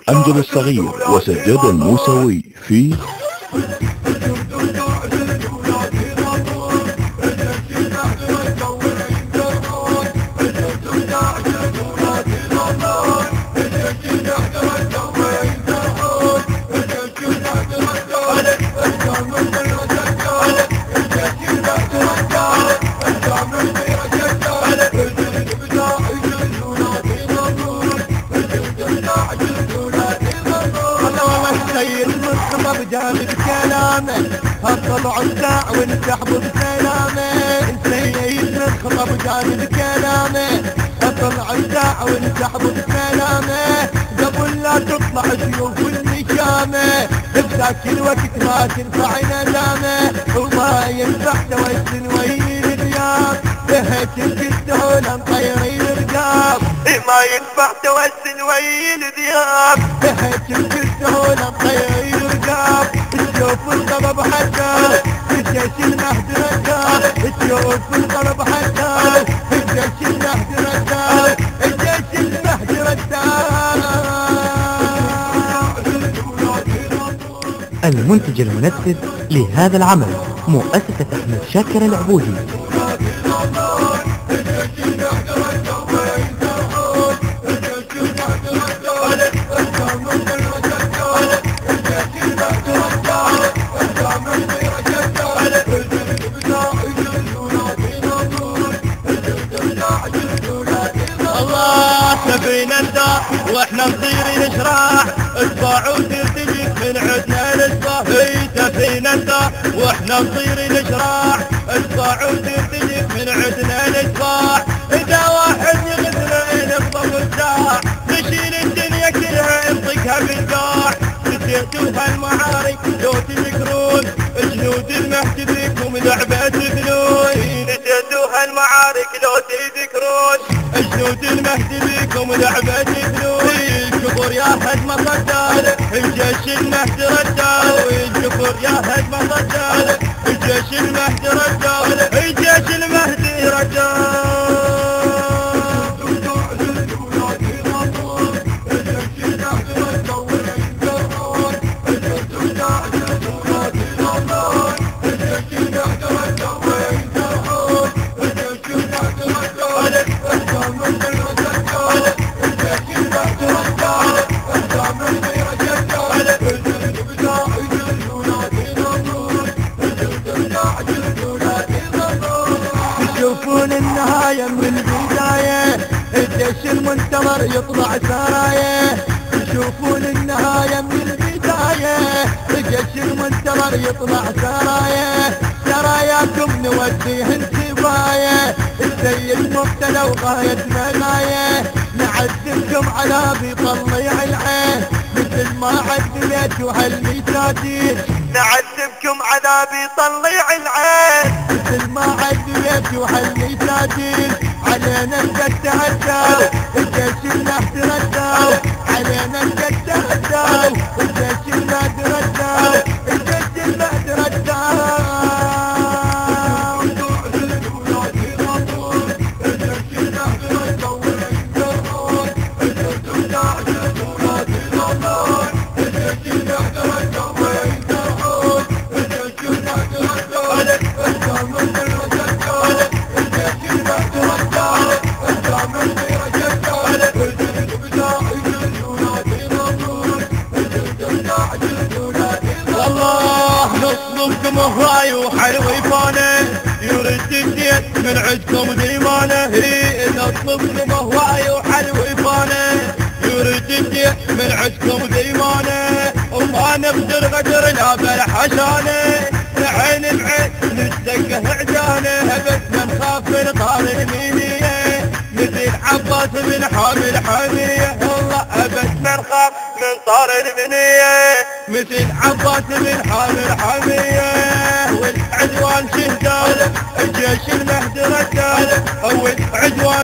أمجد الصغير وسجاد الموسوي في بجانب كلامه هالطلع الساع ونسحبه بسلامه سيد نخطب بجانب كلامه هالطلع الساع ونسحبه بسلامه قبل لا تطلع سيوف النشامه بذاك الوقت ما تنفع ندامه وما ينفع توسل وين الدياب بهيت السهولة مطيرين الرقاب ما ينفع توسل وين الدياب بهيت السهولة مطيرين الرقاب تشوف القلب حجال الجيش المهد رجال تشوف القلب حجال الجيش المهد رجال الجيش المهد رجال. المنتج المنفذ لهذا العمل مؤسسة أحمد شاكر العبودي. سفينة الدار واحنا نطير نشراح اصبع وترتجف من عدنا الاسباح هي سفينة الدار واحنا نطير نشراح اصبع وترتجف من عدنا الاسباح اذا واحد يغزنا نفضل الساح نشيل الدنيا كلها نطقها بالقاح نسيتوها المعارك لو تذكرون جنود المهد بكم لعبة فنون نسيتوها المعارك لو تذكرون جنود المهد بكم لعبة فنون الكبر يا هدم صدال الجيش المهد رجال الكبر يا هدم صدال الجيش المهد رجال الجيش المهد رجال. يشوفون النهاية من البداية الجيش المنتظر يطلع سرايا يشوفون النهاية من البداية الجيش المنتظر يطلع سرايا سراياكم نوديهن كفاية السيد مبتلى وغاية منايا نعذبكم على بيطلع العين مثل ما عذبتوا هالميتاتين نعذبكم على بيطلع العين مثل ما عذبتوا هالميتاتين علينا نقتل الجيش المهد رجال علينا نقتل الجيش المهد رجال الجيش المهد رجال. نطلبكم هواي وحلوي فانه يرد الزيت من عندكم ديمانه نطلبكم هواي وحلوي فانه يرد الزيت من عندكم ديمانه وما نقدر غدر لا بالحشانه عين بعين نتسقه عجانه بس ما نخاف من طار المينيه مثل عباس بن حامل حميه والله بس ما نخاف من طار المنيه مثل عباس بن حامل حميه والعدوان شهدان الجيش المهد رجال والعدوان